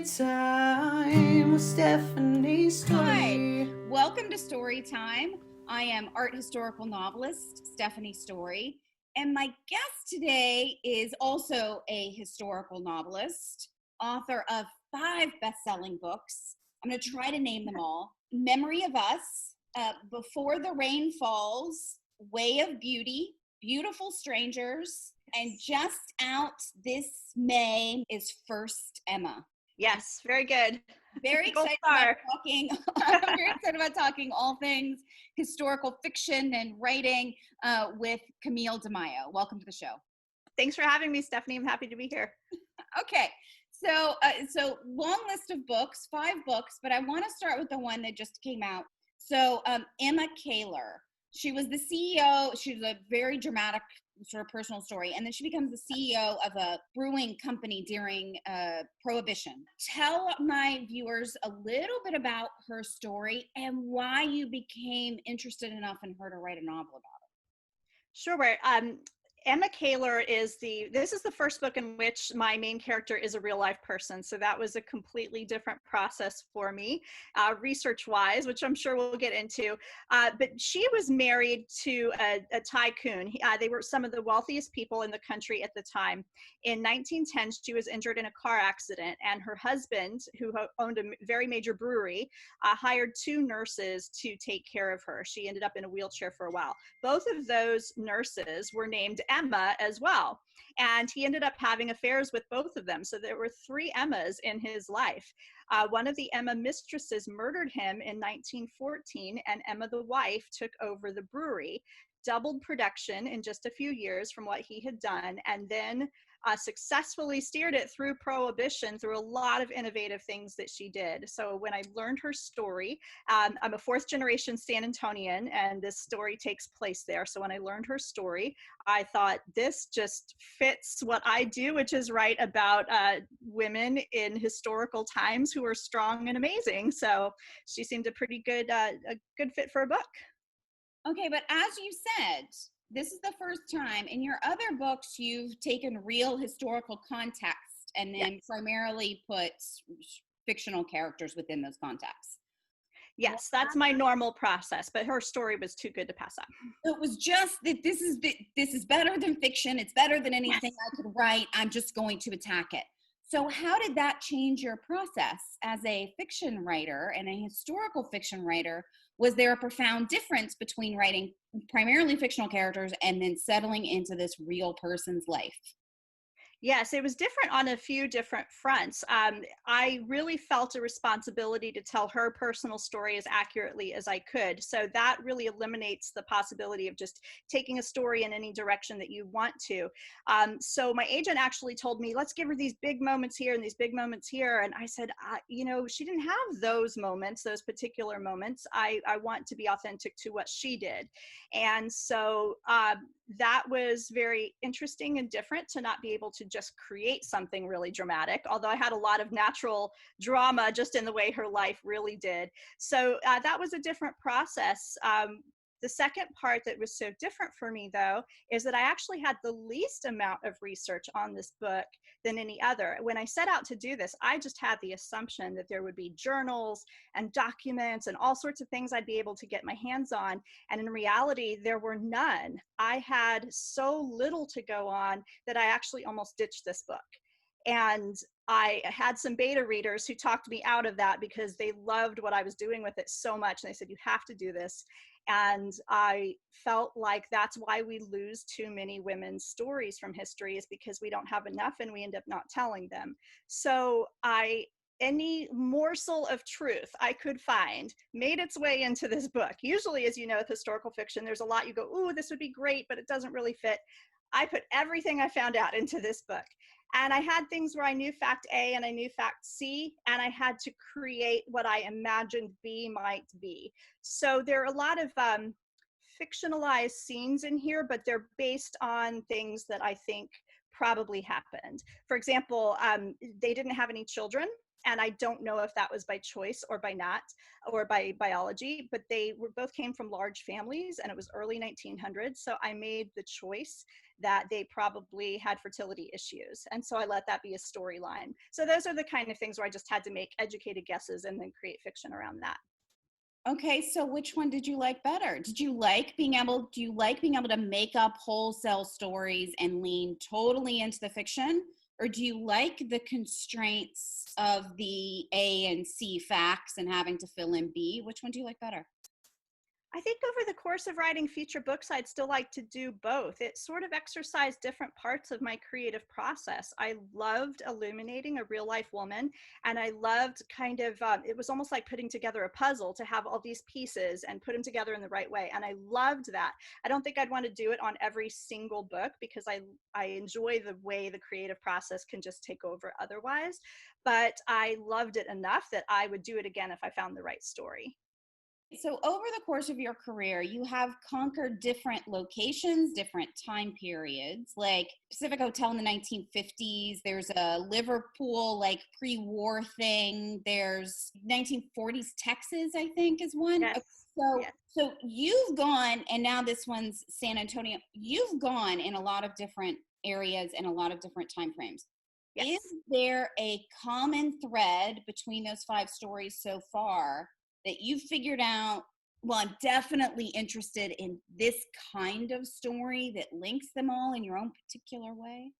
Story time with Stephanie Story. Hi, welcome to Story Time. I am art historical novelist Stephanie Storey, and my guest today is also a historical novelist, author of 5 best-selling books. I'm going to try to name them all. Memory of Us, Before the Rain Falls, Way of Beauty, Beautiful Strangers, and just out this May is First Emma. Yes, very good. Very excited about talking. I'm very excited about talking all things historical fiction and writing with Camille di Maio. Welcome to the show. Thanks for having me, Stephanie. I'm happy to be here. Okay, so long list of books, 5 books, but I want to start with the one that just came out. So Emma Kaler. She was the CEO. She was a very dramatic sort of personal story, and then she becomes the CEO of a brewing company during Prohibition. Tell my viewers a little bit about her story and why you became interested enough in her to write a novel about it. Sure. Emma Kaler this is the first book in which my main character is a real life person. So that was a completely different process for me, research wise, which I'm sure we'll get into. But she was married to a tycoon. They were some of the wealthiest people in the country at the time. In 1910, she was injured in a car accident, and her husband, who owned a very major brewery, hired 2 nurses to take care of her. She ended up in a wheelchair for a while. Both of those nurses were named Emma as well. And he ended up having affairs with both of them. So there were 3 Emmas in his life. One of the Emma mistresses murdered him in 1914, and Emma, the wife, took over the brewery, doubled production in just a few years from what he had done, and then successfully steered it through Prohibition through a lot of innovative things that she did. So when I learned her story, I'm a 4th generation San Antonian, and this story takes place there. So when I learned her story, I thought this just fits what I do, which is write about women in historical times who are strong and amazing. So she seemed a pretty good, a good fit for a book. Okay, but as you said, this is the first time. In your other books, you've taken real historical context and then primarily put fictional characters within those contexts. Yes, that's my normal process, but her story was too good to pass up. It was just that this is better than fiction. It's better than anything I could write. I'm just going to attack it. So how did that change your process as a fiction writer and a historical fiction writer? Was there a profound difference between writing primarily fictional characters and then settling into this real person's life? Yes, it was different on a few different fronts. I really felt a responsibility to tell her personal story as accurately as I could. So that really eliminates the possibility of just taking a story in any direction that you want to. So my agent actually told me, let's give her these big moments here and these big moments here. And I said, she didn't have those moments, those particular moments. I want to be authentic to what she did. And so that was very interesting and different to not be able to just create something really dramatic, although I had a lot of natural drama just in the way her life really did. So that was a different process. The second part that was so different for me, though, is that I actually had the least amount of research on this book than any other. When I set out to do this, I just had the assumption that there would be journals and documents and all sorts of things I'd be able to get my hands on. And in reality, there were none. I had so little to go on that I actually almost ditched this book. And I had some beta readers who talked me out of that because they loved what I was doing with it so much. And they said, you have to do this. And I felt like that's why we lose too many women's stories from history, is because we don't have enough and we end up not telling them. So any morsel of truth I could find made its way into this book. Usually, as you know, with historical fiction, there's a lot you go, ooh, this would be great, but it doesn't really fit. I put everything I found out into this book. And I had things where I knew fact A and I knew fact C, and I had to create what I imagined B might be. So there are a lot of fictionalized scenes in here, but they're based on things that I think probably happened. For example, they didn't have any children. And I don't know if that was by choice or by not, or by biology, but they were both came from large families, and it was early 1900s. So I made the choice that they probably had fertility issues. And so I let that be a storyline. So those are the kind of things where I just had to make educated guesses and then create fiction around that. Okay, so which one did you like better? Do you like being able to make up wholesale stories and lean totally into the fiction? Or do you like the constraints of the A and C facts and having to fill in B? Which one do you like better? I think over the course of writing feature books, I'd still like to do both. It sort of exercised different parts of my creative process. I loved illuminating a real life woman, and I loved it was almost like putting together a puzzle to have all these pieces and put them together in the right way. And I loved that. I don't think I'd want to do it on every single book because I enjoy the way the creative process can just take over otherwise. But I loved it enough that I would do it again if I found the right story. So over the course of your career, you have conquered different locations, different time periods, like Pacific Hotel in the 1950s. There's a Liverpool, like pre-war thing. There's 1940s Texas, I think, is one. Yes. So, Yes. so you've gone, and now this one's San Antonio. You've gone in a lot of different areas and a lot of different time frames. Yes. Is there a common thread between those 5 stories so far that you figured out, well, I'm definitely interested in this kind of story that links them all in your own particular way?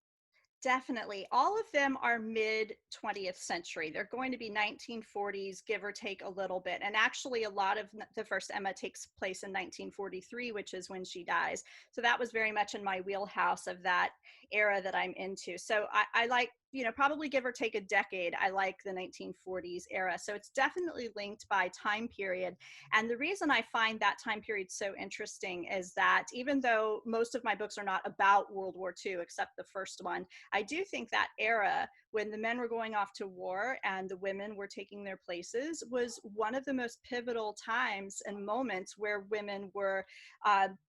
Definitely. All of them are mid 20th century. They're going to be 1940s, give or take a little bit. And actually, a lot of the first Emma takes place in 1943, which is when she dies. So that was very much in my wheelhouse of that era that I'm into. So I like, probably give or take a decade, I like the 1940s era. So it's definitely linked by time period. And the reason I find that time period so interesting is that even though most of my books are not about World War II, except the first one, I do think that era when the men were going off to war and the women were taking their places was one of the most pivotal times and moments where women were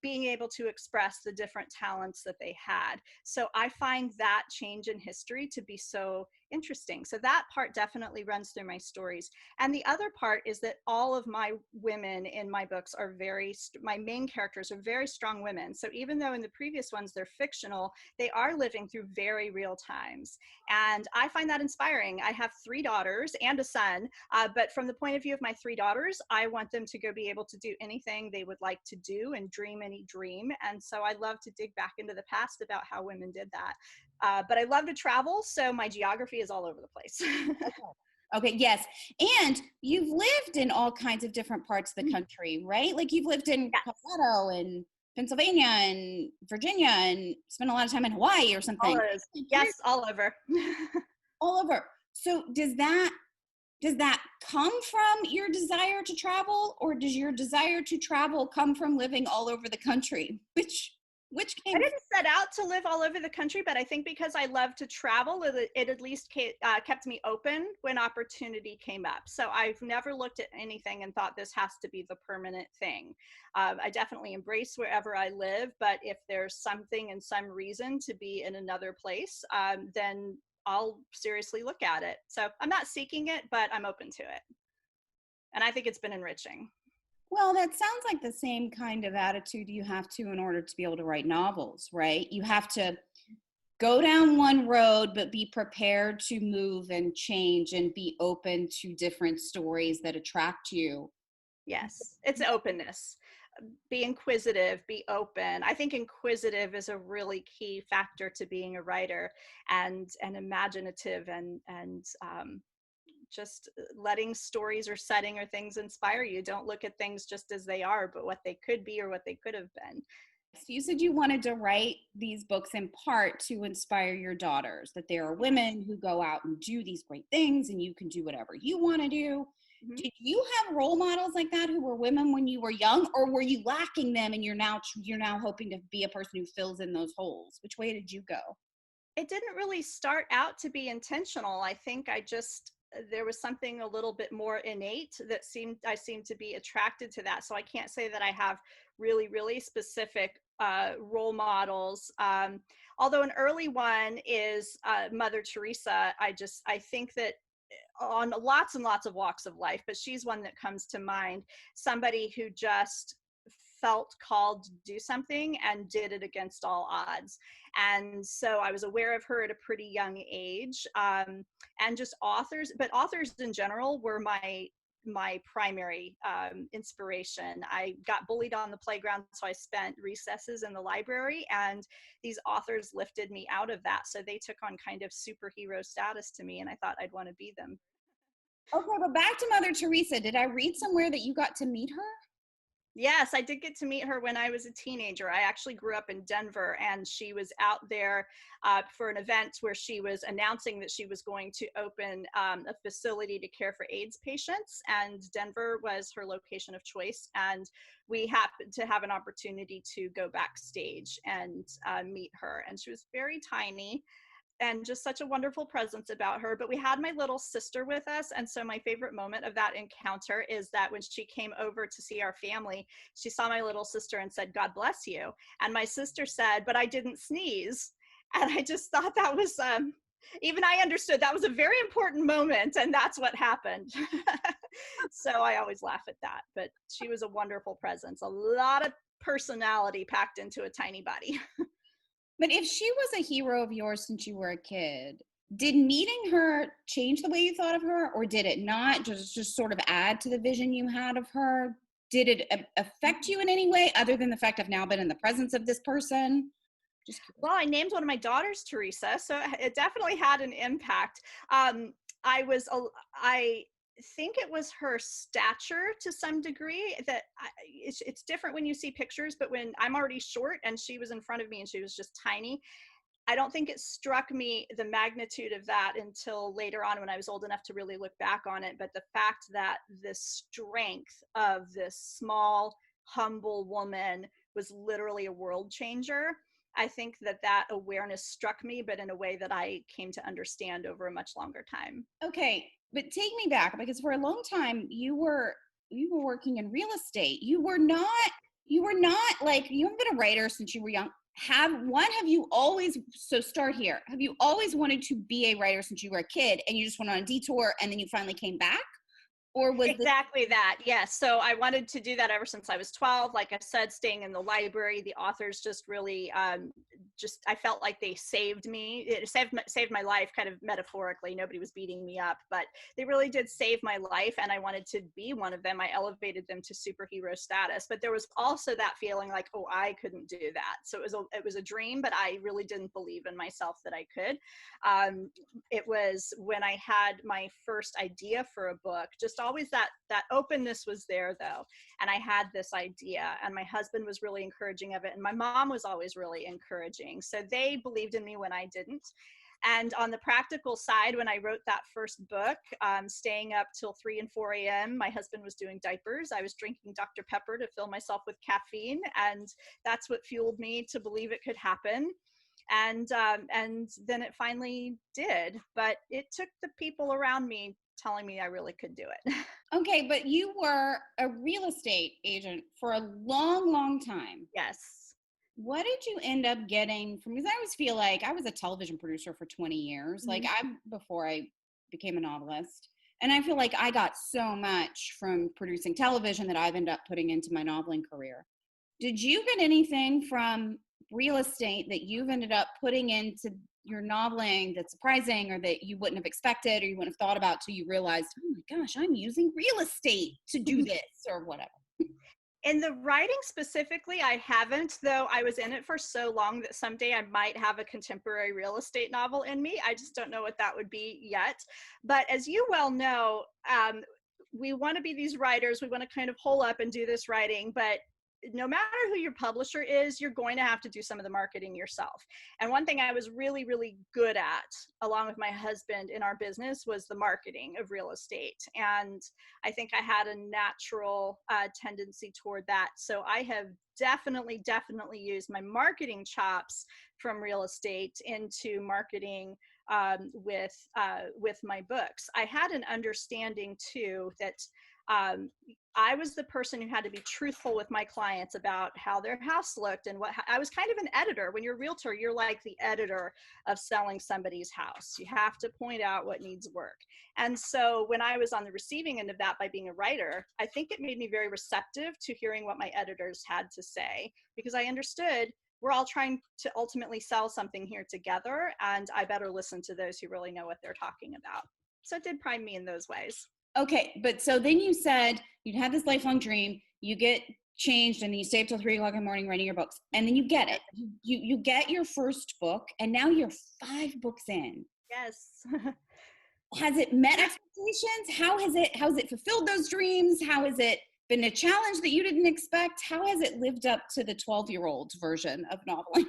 being able to express the different talents that they had. So I find that change in history to be so interesting. So that part definitely runs through my stories. And the other part is that all of my women in my books are my main characters are very strong women. So even though in the previous ones they're fictional, they are living through very real times. And I find that inspiring. I have 3 daughters and a son, but from the point of view of my 3 daughters, I want them to go be able to do anything they would like to do and dream any dream. And so I love to dig back into the past about how women did that. But I love to travel, so my geography is all over the place. Okay, yes. And you've lived in all kinds of different parts of the country, right? Like you've lived in Colorado and Pennsylvania and Virginia and spent a lot of time in Hawaii or something. Yes, all over. All over. So does that come from your desire to travel, or does your desire to travel come from living all over the country? Which came? I didn't set out to live all over the country, but I think because I love to travel, it at least kept me open when opportunity came up. So I've never looked at anything and thought this has to be the permanent thing. I definitely embrace wherever I live, but if there's something and some reason to be in another place, then I'll seriously look at it. So I'm not seeking it, but I'm open to it. And I think it's been enriching. Well, that sounds like the same kind of attitude you have to in order to be able to write novels, right? You have to go down one road, but be prepared to move and change and be open to different stories that attract you. Yes, it's openness. Be inquisitive, be open. I think inquisitive is a really key factor to being a writer, and imaginative, and just letting stories or setting or things inspire you. Don't look at things just as they are, but what they could be or what they could have been. So you said you wanted to write these books in part to inspire your daughters, that there are women who go out and do these great things and you can do whatever you want to do. Mm-hmm. Did you have role models like that who were women when you were young, or were you lacking them and you're now hoping to be a person who fills in those holes? Which way did you go? It didn't really start out to be intentional. I think there was something a little bit more innate that I seemed to be attracted to that. So I can't say that I have really, really specific role models. Although an early one is Mother Teresa. I think that on lots and lots of walks of life, but she's one that comes to mind. Somebody who just felt called to do something and did it against all odds. And so I was aware of her at a pretty young age. And just authors, but authors in general were my primary inspiration. I got bullied on the playground, so I spent recesses in the library, and these authors lifted me out of that. So they took on kind of superhero status to me, and I thought I'd want to be them. Okay, but back to Mother Teresa. Did I read somewhere that you got to meet her? Yes, I did get to meet her when I was a teenager. I actually grew up in Denver, and she was out there for an event where she was announcing that she was going to open a facility to care for AIDS patients, and Denver was her location of choice. And we happened to have an opportunity to go backstage and meet her. And she was very tiny and just such a wonderful presence about her. But we had my little sister with us. And so my favorite moment of that encounter is that when she came over to see our family, she saw my little sister and said, "God bless you." And my sister said, "But I didn't sneeze." And I just thought that was, even I understood that was a very important moment, and that's what happened. So I always laugh at that. But she was a wonderful presence, a lot of personality packed into a tiny body. But if she was a hero of yours since you were a kid, did meeting her change the way you thought of her, or did it not just sort of add to the vision you had of her? Did it affect you in any way other than the fact I've now been in the presence of this person? Well, I named one of my daughters Teresa, so it definitely had an impact. I think it was her stature to some degree that it's different when you see pictures, but when I'm already short and she was in front of me and she was just tiny, I don't think it struck me the magnitude of that until later on when I was old enough to really look back on it. But the fact that the strength of this small, humble woman was literally a world changer, I think that awareness struck me, but in a way that I came to understand over a much longer time. Okay, but take me back, because for a long time you were working in real estate. You were not like, you haven't been a writer since you were young. Have you always, so start here. Have you always wanted to be a writer since you were a kid and you just went on a detour and then you finally came back? Or was exactly that? Yes. So I wanted to do that ever since I was 12. Like I said, staying in the library, the authors just really, I felt like they saved me. It saved my life, kind of metaphorically. Nobody was beating me up, but they really did save my life. And I wanted to be one of them. I elevated them to superhero status, but there was also that feeling like, oh, I couldn't do that. So it was a dream, but I really didn't believe in myself that I could. It was when I had my first idea for a book, just always that openness was there though. And I had this idea, and my husband was really encouraging of it. And my mom was always really encouraging. So they believed in me when I didn't. And on the practical side, when I wrote that first book, staying up till 3 and 4 a.m., my husband was doing diapers. I was drinking Dr. Pepper to fill myself with caffeine. And that's what fueled me to believe it could happen. And then it finally did. But it took the people around me telling me I really could do it. Okay, but you were a real estate agent for a long, long time. Yes. What did you end up getting from, because I always feel like I was a television producer for 20 years, like before I became a novelist. And I feel like I got so much from producing television that I've ended up putting into my noveling career. Did you get anything from real estate that you've ended up putting into your noveling that's surprising, or that you wouldn't have expected, or you wouldn't have thought about till you realized, oh my gosh, I'm using real estate to do this, or whatever? In the writing specifically, I haven't, though I was in it for so long that someday I might have a contemporary real estate novel in me. I just don't know what that would be yet. But as you well know, we want to be these writers. We want to kind of hole up and do this writing, but no matter who your publisher is, you're going to have to do some of the marketing yourself. And one thing I was really, really good at, along with my husband in our business, was the marketing of real estate. And I think I had a natural tendency toward that. So I have definitely used my marketing chops from real estate into marketing with my books. I had an understanding too that I was the person who had to be truthful with my clients about how their house looked and I was kind of an editor. When you're a realtor, you're like the editor of selling somebody's house. You have to point out what needs work. And so when I was on the receiving end of that by being a writer, I think it made me very receptive to hearing what my editors had to say, because I understood we're all trying to ultimately sell something here together, and I better listen to those who really know what they're talking about. So it did prime me in those ways. Okay, but so then you said you'd had this lifelong dream, you get changed, and then you stay up till 3 o'clock in the morning writing your books, and then you get it. You get your first book, and now you're 5 books in. Yes. Has it met expectations? How has it fulfilled those dreams? How has it been a challenge that you didn't expect? How has it lived up to the 12-year-old version of noveling?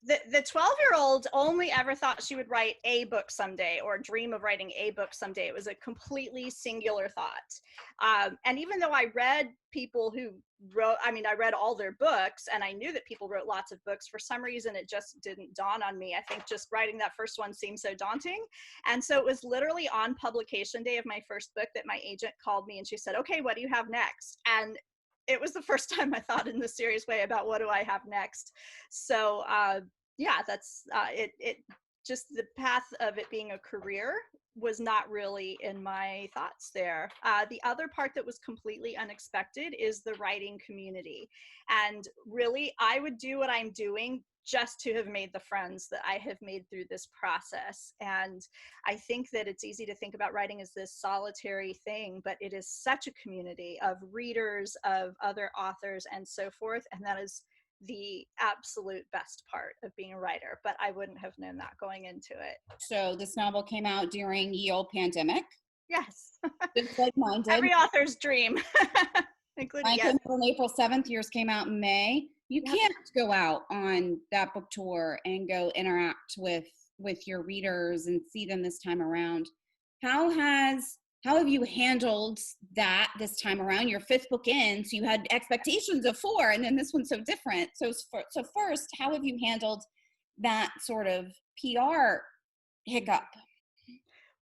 The 12-year-old only ever thought she would write a book someday, or dream of writing a book someday. It was a completely singular thought. And even though I read people who wrote, I read all their books, and I knew that people wrote lots of books, for some reason it just didn't dawn on me. I think just writing that first one seemed so daunting. And so it was literally on publication day of my first book that my agent called me and she said, okay, what do you have next? And it was the first time I thought in this serious way about what do I have next. So yeah, that's it. Just the path of it being a career was not really in my thoughts there. The other part that was completely unexpected is the writing community. And really, I would do what I'm doing just to have made the friends that I have made through this process. And I think that it's easy to think about writing as this solitary thing, but it is such a community of readers, of other authors, and so forth. And that is the absolute best part of being a writer, but I wouldn't have known that going into it. So this novel came out during the old pandemic. Yes. Just like mine did. Every author's dream. Including, mine yes. came out on April 7th, yours came out in May. You Yep. can't go out on that book tour and go interact with your readers and see them this time around. How have you handled that this time around? Your 5th book in, so you had expectations of 4, and then this one's so different. So first, how have you handled that sort of PR hiccup?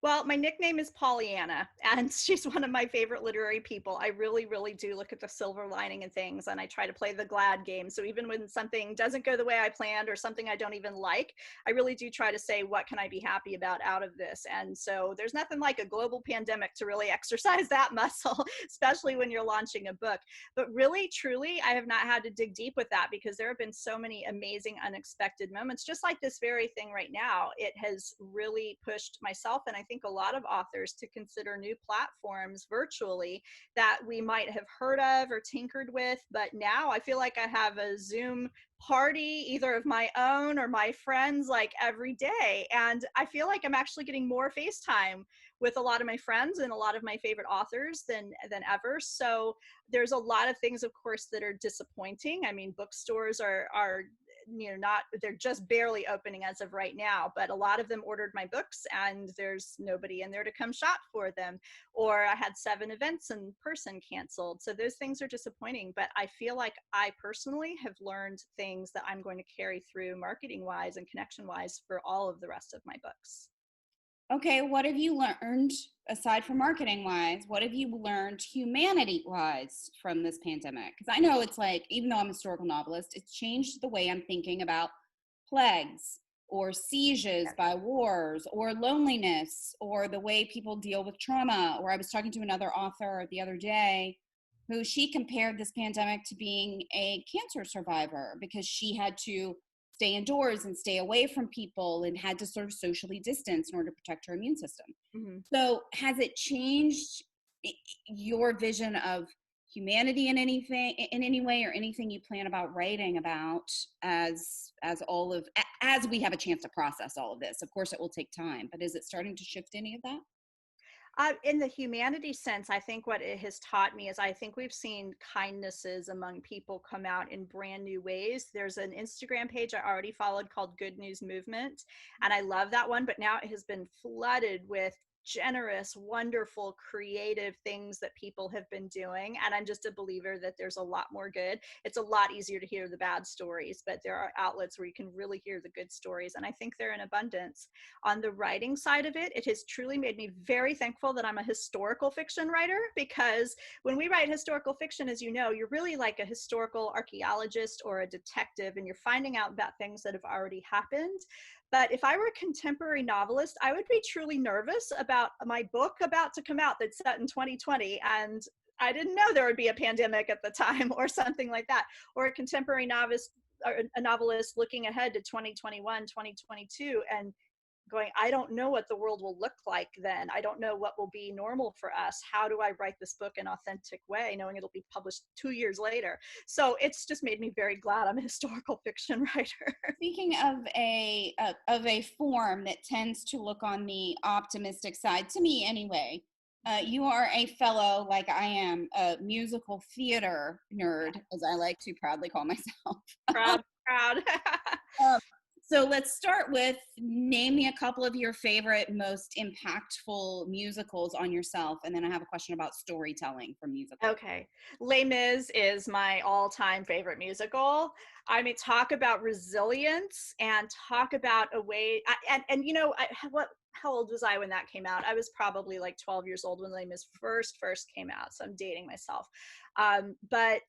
Well, my nickname is Pollyanna, and she's one of my favorite literary people. I really, really do look at the silver lining in things, and I try to play the glad game. So even when something doesn't go the way I planned or something I don't even like, I really do try to say, what can I be happy about out of this? And so there's nothing like a global pandemic to really exercise that muscle, especially when you're launching a book. But really, truly, I have not had to dig deep with that, because there have been so many amazing, unexpected moments. Just like this very thing right now, it has really pushed myself, and I think a lot of authors, to consider new platforms virtually that we might have heard of or tinkered with. But now I feel like I have a Zoom party, either of my own or my friends, like every day. And I feel like I'm actually getting more FaceTime with a lot of my friends and a lot of my favorite authors than ever. So there's a lot of things, of course, that are disappointing. I mean, bookstores are they're just barely opening as of right now, but a lot of them ordered my books and there's nobody in there to come shop for them. Or I had 7 events in person canceled. So those things are disappointing, but I feel like I personally have learned things that I'm going to carry through marketing wise and connection wise for all of the rest of my books. Okay, what have you learned aside from marketing wise? What have you learned humanity wise from this pandemic? Because I know it's like, even though I'm a historical novelist, it's changed the way I'm thinking about plagues or sieges by wars or loneliness or the way people deal with trauma. Or I was talking to another author the other day who she compared this pandemic to being a cancer survivor, because she had to stay indoors and stay away from people and had to sort of socially distance in order to protect her immune system. Mm-hmm. So has it changed your vision of humanity in any way, or anything you plan about writing about as we have a chance to process all of this? Of course, it will take time, but is it starting to shift any of that? In the humanity sense, I think what it has taught me is I think we've seen kindnesses among people come out in brand new ways. There's an Instagram page I already followed called Good News Movement, and I love that one, but now it has been flooded with generous, wonderful, creative things that people have been doing. And I'm just a believer that there's a lot more good. It's a lot easier to hear the bad stories, but there are outlets where you can really hear the good stories. And I think they're in abundance. On the writing side of it, it has truly made me very thankful that I'm a historical fiction writer, because when we write historical fiction, as you know, you're really like a historical archaeologist or a detective, and you're finding out about things that have already happened. But if I were a contemporary novelist, I would be truly nervous about my book about to come out that's set in 2020. And I didn't know there would be a pandemic at the time or something like that. Or a contemporary novelist, or a novelist looking ahead to 2021, 2022, and going, I don't know what the world will look like then. I don't know what will be normal for us. How do I write this book in an authentic way, knowing it'll be published 2 years later? So it's just made me very glad I'm a historical fiction writer. Speaking of a form that tends to look on the optimistic side, to me anyway, you are a fellow, like I am, a musical theater nerd, as I like to proudly call myself. Proud. So let's start with, name me a couple of your favorite, most impactful musicals on yourself, and then I have a question about storytelling for musicals. Okay. Les Mis is my all-time favorite musical. I mean, talk about resilience and talk about a way, and you know, how old was I when that came out? I was probably like 12 years old when Les Mis first came out, so I'm dating myself. But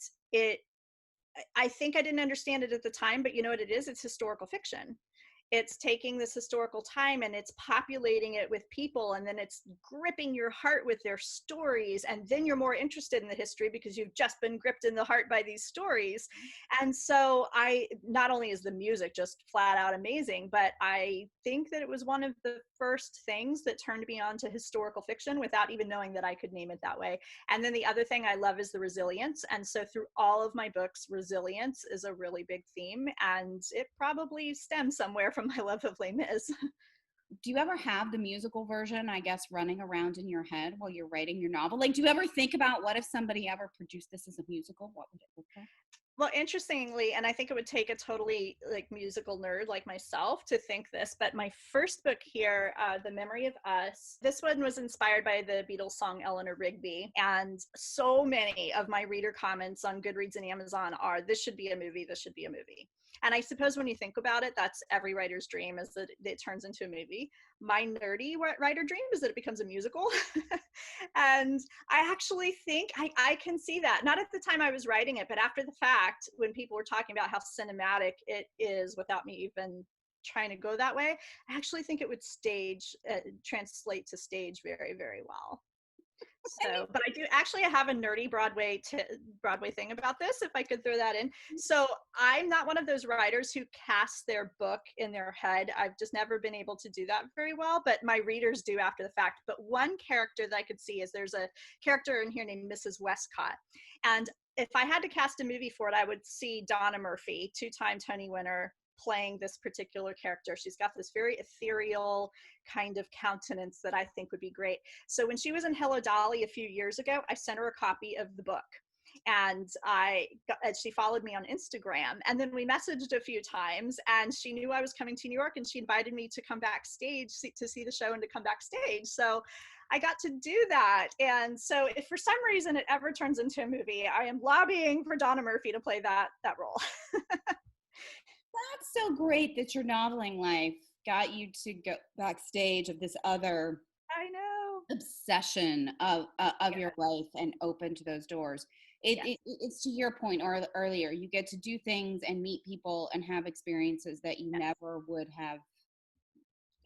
I think I didn't understand it at the time, but you know what it is? It's historical fiction. It's taking this historical time and it's populating it with people, and then it's gripping your heart with their stories, and then you're more interested in the history because you've just been gripped in the heart by these stories. And so not only is the music just flat out amazing, but I think that it was one of the first things that turned me on to historical fiction without even knowing that I could name it that way. And then the other thing I love is the resilience. And so through all of my books, resilience is a really big theme, and it probably stems somewhere from my love of Les Mis. Do you ever have the musical version, I guess, running around in your head while you're writing your novel? Like, do you ever think about, what if somebody ever produced this as a musical? What would it look like? Well, interestingly, and I think it would take a totally like musical nerd like myself to think this, but my first book here, The Memory of Us, this one was inspired by the Beatles song Eleanor Rigby. And so many of my reader comments on Goodreads and Amazon are, this should be a movie, this should be a movie. And I suppose when you think about it, that's every writer's dream, is that it turns into a movie. My nerdy writer dream is that it becomes a musical. And I actually think I can see that. Not at the time I was writing it, but after the fact, when people were talking about how cinematic it is without me even trying to go that way, I actually think it would translate to stage very, very well. So, but I do actually have a nerdy Broadway thing about this, if I could throw that in. So I'm not one of those writers who casts their book in their head. I've just never been able to do that very well, but my readers do after the fact. But one character that I could see is, there's a character in here named Mrs. Westcott. And if I had to cast a movie for it, I would see Donna Murphy, 2-time Tony winner, playing this particular character. She's got this very ethereal kind of countenance that I think would be great. So when she was in Hello Dolly a few years ago, I sent her a copy of the book, and she followed me on Instagram, and then we messaged a few times, and she knew I was coming to New York, and she invited me to come backstage to see the show and to come backstage. So I got to do that. And so if for some reason it ever turns into a movie, I am lobbying for Donna Murphy to play that role. That's so great that your noveling life got you to go backstage of this other, I know, obsession of your life, and open to those doors. It's to your point earlier, you get to do things and meet people and have experiences that you never would have.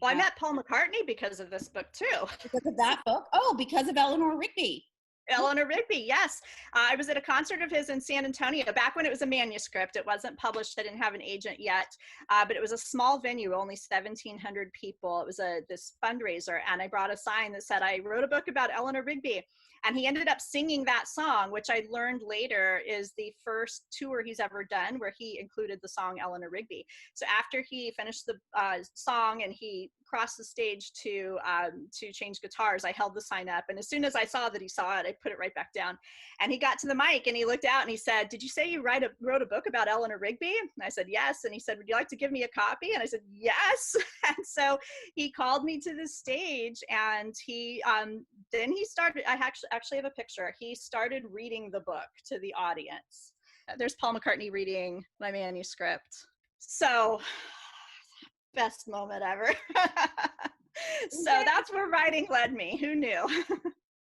Well, I met Paul McCartney because of this book too. Because of that book? Oh, because of Eleanor Rigby. Eleanor Rigby, yes. I was at a concert of his in San Antonio back when it was a manuscript. It wasn't published. I didn't have an agent yet, but it was a small venue, only 1,700 people. It was this fundraiser, and I brought a sign that said, I wrote a book about Eleanor Rigby. And he ended up singing that song, which I learned later is the first tour he's ever done where he included the song Eleanor Rigby. So after he finished the song and he across the stage to change guitars, I held the sign up. And as soon as I saw that he saw it, I put it right back down. And he got to the mic and he looked out and he said, "Did you say you wrote a book about Eleanor Rigby?" And I said, "Yes." And he said, "Would you like to give me a copy?" And I said, "Yes." And so he called me to the stage, and then he started, I actually have a picture. He started reading the book to the audience. There's Paul McCartney reading my manuscript. So, best moment ever. So that's where writing led me. Who knew?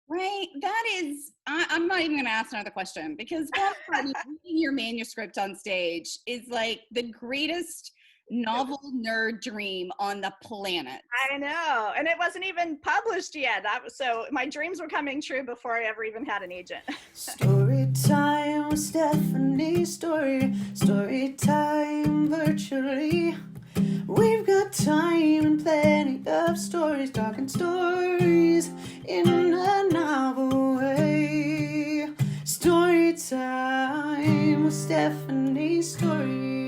Right. That is, I'm not even going to ask another question, because Paul McCartney reading your manuscript on stage is like the greatest novel nerd dream on the planet. I know. And it wasn't even published yet. So my dreams were coming true before I ever even had an agent. Story time with Stephanie Storey. Story time virtually. We've got time and plenty of stories, talking stories in a novel way. Story time with Stephanie Storey.